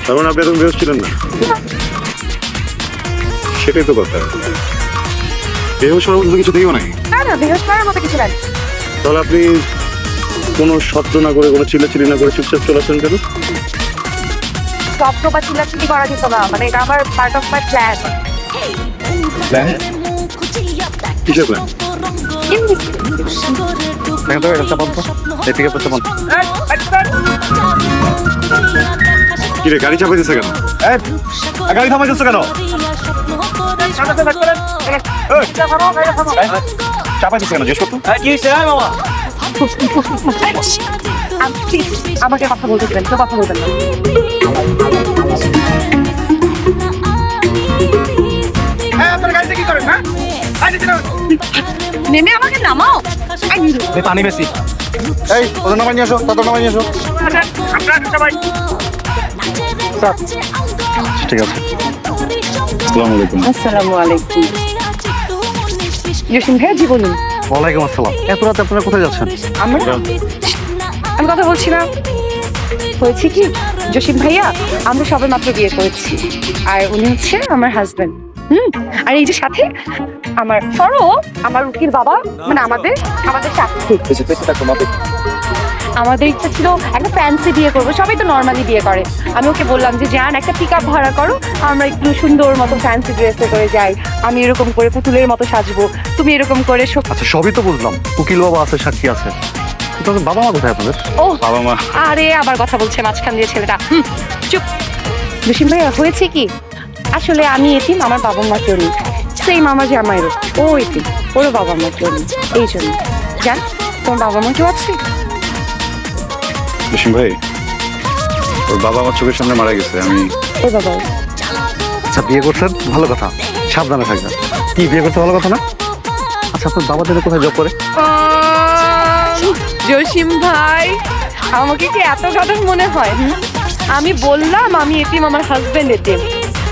তখন আপনি এরকম বেরোচ্ছিলেন ছিলেন না, সেটাই তো কথা। বেহুশ হওয়ার মতো কিছু দেখো নাই? না না, বেহুশ করার মতো কিছু নাই। তাহলে আপনি কোনো শব্দ না করে, কোনো চিল্লাচিল্লি না করে চুপচাপ চলে আসেন কেন? শব্দ বা চিল্লাচিল্লি করা যেত না, মানে এটা আমার part of my plan. Plan? কিসের প্ল্যান? দেখেন তো এটা বন্ধ, এদিকে পড়তে বন্ধ। কি রে, গাড়ি চাপাই দিচ্ছে কেন? গাড়ি থামাই দিচ্ছে কেন? চাপাই দিচ্ছে কেন জিজ্ঞেস করতো? কি হয়েছে মামা? আমাকে কথা বলতে দেবেন, কেউ কথা বলবেন না। নেমে আমাকে নামাও। পানি বেশি। এই ওদের নামাই নিয়ে আসো, তাদের নামাই নিয়ে আসো। ঠিক আছে। আসসালামু আলাইকুম। আসসালামু আলাইকুম। জসিম ভাইয়া, জি বলুন। ওয়ালাইকুম আসসালাম। এত রাতে আপনারা কোথায় যাচ্ছেন? আমি কথা বলছি না। হয়েছে কি জসিম ভাইয়া, আমরা সবে মাত্র বিয়ে করেছি, আর উনি হচ্ছে আমার হাজবেন্ড। আর এই যে সাথে আমার আমার উকিল বাবা, মানে আমাদের সাথে আমাদের ইচ্ছা ছিল একটা ফ্যান্সি বিয়ে করবো, সবাই তো নর্মালি বিয়ে করে। আমি ওকে বললাম যে যান একটা পিক আপ ভাড়া করো, আমরা একটু সুন্দর মতো ফ্যান্সি ড্রেসে করে যাই, আমি এরকম করে পুতুলের মতো সাজবো, তুমি এরকম করে। আচ্ছা সবই তো বুঝলাম, উকিল বাবা আছে, সাক্ষী আছে, কিন্তু বাবা মা কোথায় আপনাদের? ও বাবা মা? আরে আবার কথা বলছে মাঝখান দিয়ে ছেলেটা। চুপ। জসিম ভাইয়া, হয়েছে কি, আসলে আমি এতিম, আমার বাবা মা কেউ নেই। সেই মামা যে আমারও, ও এতিম, ওরও বাবা মা কেউ নেই। এই জন্য জান, তোমার বাবা মা কেউ আছে? জসিম ভাই, ওর বাবা আমার চোখের সামনে মারা গেছে। আমি ওর বাবা। আচ্ছা বিয়ে করছেন, ভালো কথা, সাবধানে থাকবেন। কি বিয়ে করতে ভালো কথা না? আচ্ছা আপনার বাবা দিনে কোথায় জব করে? জসিম ভাই, আমাকে কি এত গাধা মনে হয়? আমি বললাম আমি এতিম, আমার হাজবেন্ড এতিম,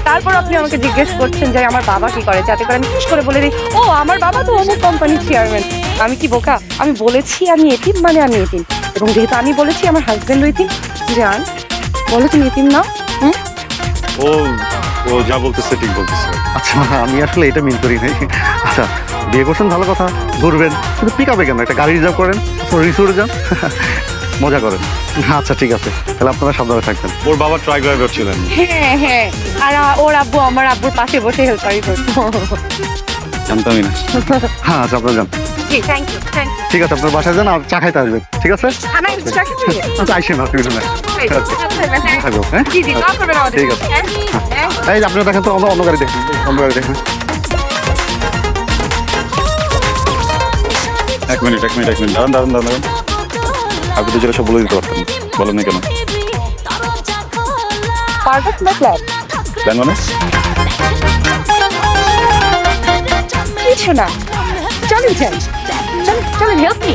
তারপর আপনি আমাকে জিজ্ঞেস করছেন যে আমার বাবা কি করে, যাতে করে আমি খুশ করে বলে দিই ও আমার বাবা তো অমুক কোম্পানির চেয়ারম্যান। আমি কি বোকা? আমি বলেছি আমি এতিম, মানে আমি এতিম, এবং যেহেতু আমি বলেছি আমার হাজবেন্ডও এতিম, জান বলো তুমি এতিম না? ও ও যা বলতেছে ঠিক বলতেছে। আচ্ছা আমি আসলে এটা মিন করি নাই। আচ্ছা বিয়ে করছেন ভালো কথা, ঘুরবেন, কিন্তু পিক আপে কেন, একটা গাড়ি রিজার্ভ করেন, রিসোর্টে যান, মজা করেন। আচ্ছা ঠিক আছে, তাহলে আপনারা সাবধানে থাকবেন। ওর বাবা ট্রাক ড্রাইভার ছিলেন। হ্যাঁ হ্যাঁ, আর ওর আব্বু আমার আব্বুর পাশে বসে হেল্পারি করতো। জানতামই না। হ্যাঁ আচ্ছা আপনারা যান। জি থ্যাংক ইউ। ঠিক আছে, আপনার বাসায় যান আর চা খাইতে আসবেন, ঠিক আছে? আচ্ছা আইসেন, অসুবিধা নাই। থাকবো, হ্যাঁ জি জি, দোয়া করবেন আমাদের। ঠিক আছে। এই যে আপনারা দেখেন তো, অন্য গাড়ি দেখেন, অন্য গাড়ি দেখেন। এক মিনিট দাঁড়ান। আপনি তো যেটা সব বলে দিতে পারতেন, বলেন না কেন? পারফেক্ট না প্ল্যান? প্ল্যান মানে? কিছু না, চলেন হেল্প মি।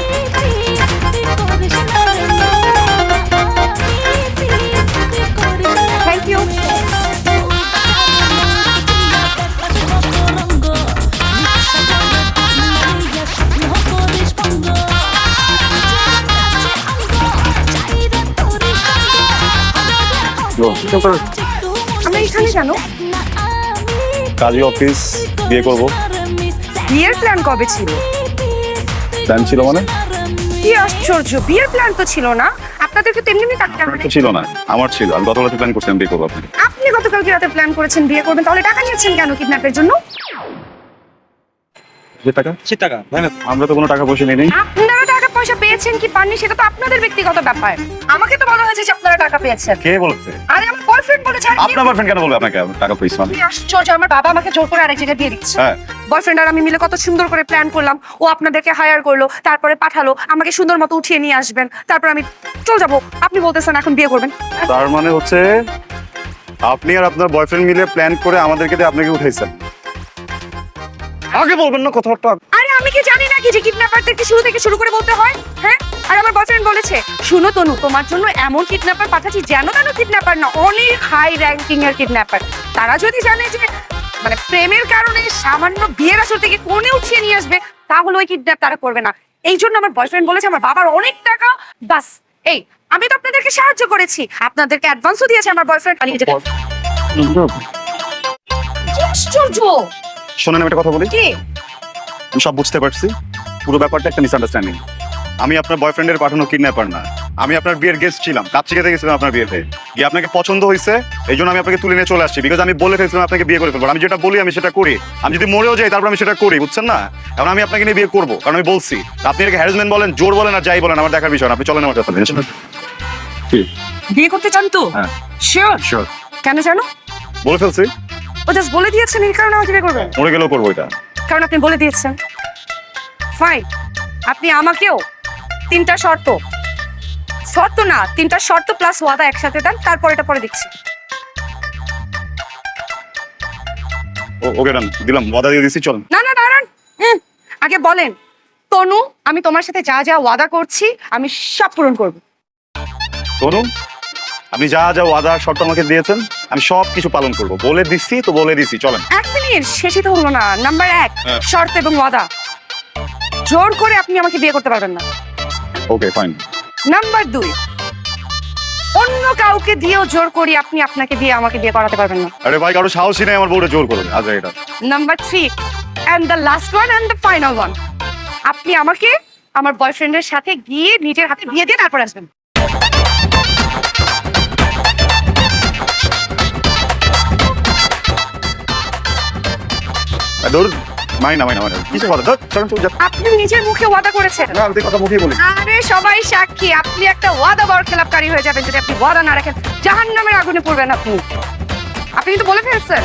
Thank you. আমরা এখানে কেন? কাজী অফিস, বিয়ে করব। বিয়ের প্ল্যান কবে ছিল? প্ল্যান ছিল মানে? কি আশ্চর্য, বিয়ের প্ল্যান তো ছিল না। আপনাদেরকে তো এমনি টাকা ছিল না, আমার ছিল। আমি গত রাতে প্ল্যান করছিলাম বিয়ে করবো। আপনি গতকালকে রাতে প্ল্যান করেছেন বিয়ে করবেন, তাহলে টাকা নিয়েছেন কেন কিডন্যাপের জন্য? যে টাকা, সে টাকা আমরা তো কোনো টাকা পয়সা নেই। আপনারা টাকা পয়সা পেয়েছেন কি পাননি সেটা তো আপনাদের ব্যক্তিগত ব্যাপার। আমাকে তো বলা হয়েছে যে আপনারা টাকা পেয়েছেন। কে বলেছে? আরে আমার বয়ফ্রেন্ড বলেছে। আপনার বয়ফ্রেন্ড কেন বলবে আপনাকে টাকা পেয়েছেন? কি আশ্চর্য, আমার বাবা আমাকে জোর করে আরেক জায়গায় দিয়ে দিচ্ছে। হ্যাঁ, বয়ফ্রেন্ড আর আমি মিলে কত সুন্দর করে প্ল্যান করলাম, ও আপনাদেরকে হায়ার করলো, তারপরে পাঠালো আমাকে সুন্দর মতো উঠিয়ে নিয়ে আসবেন, তারপর আমি চলে যাবো। আপনি বলতেছেন এখন বিয়ে করবেন? তার মানে হচ্ছে আপনি আর আপনার বয়ফ্রেন্ড মিলে প্ল্যান করে আমাদেরকে দিয়ে আপনাকে উঠাইছেন। আগে বলবেন না কথাটা? আরে আমি কি জানি নাকি যে কিডন্যাপারদেরকে শুরু থেকে শুরু করে বলতে হয়? হ্যাঁ, আর আমার বয়ফ্রেন্ড বলেছে শুনো তনু, তোমার জন্য এমন কিডন্যাপার পাঠাচ্ছি যেন তেন কিডন্যাপার না, অনেক হাই র্যাঙ্কিং এর কিডন্যাপার। তারা যদি জানে যে মানে প্রেমের কারণে সামান্য বিয়ের আসর থেকে কোণে উঠিয়ে নিয়ে আসবে, তাহলে ওই কিডন্যাপ তারা করবে না। এই জন্য আমার বয়ফ্রেন্ড বলেছে আমার বাবার অনেক টাকা, বাস এই আমি তো আপনাদেরকে সাহায্য করেছি, আপনাদেরকে অ্যাডভান্সও দিয়েছে আমার বয়ফ্রেন্ড। আমি যেতে আশ্চর্য। শোনেন আমি একটা কথা বলি, কি? আমি সব বুঝতে পারছি। পুরো ব্যাপারটা একটা মিসআন্ডারস্ট্যান্ডিং। আমি আপনার বয়ফ্রেন্ডের পাঠানো কিডন্যাপার না, আমি আপনার বিয়ের গেস্ট ছিলাম, কাজ শিখাতে গেছিলাম আপনার বিয়েতে গিয়ে। আপনাকে পছন্দ হয়েছে, এই জন্য আমি আপনাকে তুলে নিয়ে চলে আসছি, বিকজ আমি বলে ফেলছিলাম আপনাকে বিয়ে করে ফেলবো। আমি যেটা বলি আমি সেটা করি, আমি যদি মরেও যাই তারপর আমি সেটা করি, বুঝছেন না? এখন আমি আপনাকে নিয়ে বিয়ে করবো, কারণ আমি বলছি। আপনি এটাকে হ্যারাসমেন্ট বলেন, জোর বলেন আর যাই বলেন, আমার দেখার বিষয় না। আপনি চলেন আমার সাথে। বিয়ে করতে চান তো? হ্যাঁ শিওর? শিওর। কেন জানো? বলে ফেলছি, ও জাস্ট বলে দিয়েছেন, এই কারণে আমাকে বিয়ে করবেন? মরে গেলেও করবো এটা। কারণ আপনি বলে দিয়েছেন। ফাইন, আপনি আমাকেও 3টা শর্ত, শর্ত না 3টা শর্ত প্লাস ওয়াদা একসাথে দেন, তারপর এটা পরে দেখছি। ওকে ডান, দিলাম, ওয়াদা দিয়ে দিচ্ছি, চলেন। না না দাঁড়ান, আগে বলেন তনু, আমি তোমার সাথে যা যা ওয়াদা করছি আমি সব পূরণ করব। তনু, আপনি যা যা ওয়াদা শর্ত আমাকে দিয়েছেন আমি সব কিছু পালন করবো। বলে দিচ্ছি তো বলে দিচ্ছি, চলেন। 1 মিনিট, শেষই তো হলো না। নাম্বার 1, হ্যাঁ। শর্ত এবং ওয়াদা। জোর করে আপনি আমাকে বিয়ে করতে পারবেন না। Okay fine. নাম্বার 2, অন্য কাউকে দিয়েও জোর করি আপনি আপনাকে দিয়ে আমাকে বিয়ে করাতে পারবেন না। আরে ভাই, কারো সাহসই নেই আমার বউরে জোর করবে। আজ এটা number 3 and the last one and the final one, আপনি আমাকে আমার বয়ফ্রেন্ডের সাথে গিয়ে নিজের হাতে বিয়ে দিয়ে তারপর আসবেন। ধর, মাইনা মাইনা মাইনা কিছু কথা ধর, চলেন তুই যা। আপনি নিজের মুখে ওয়াদা করেছেন। না, আমি তো এই কথা মুখেই বলি। আরে সবাই সাক্ষী, আপনি একটা ওয়াদা বরখেলাপকারী হয়ে যাবেন যদি আপনি ওয়াদা না রাখেন। জাহান্নামের আগুনে পড়বেন আপনি। আপনি কিন্তু বলে ফেলছেন।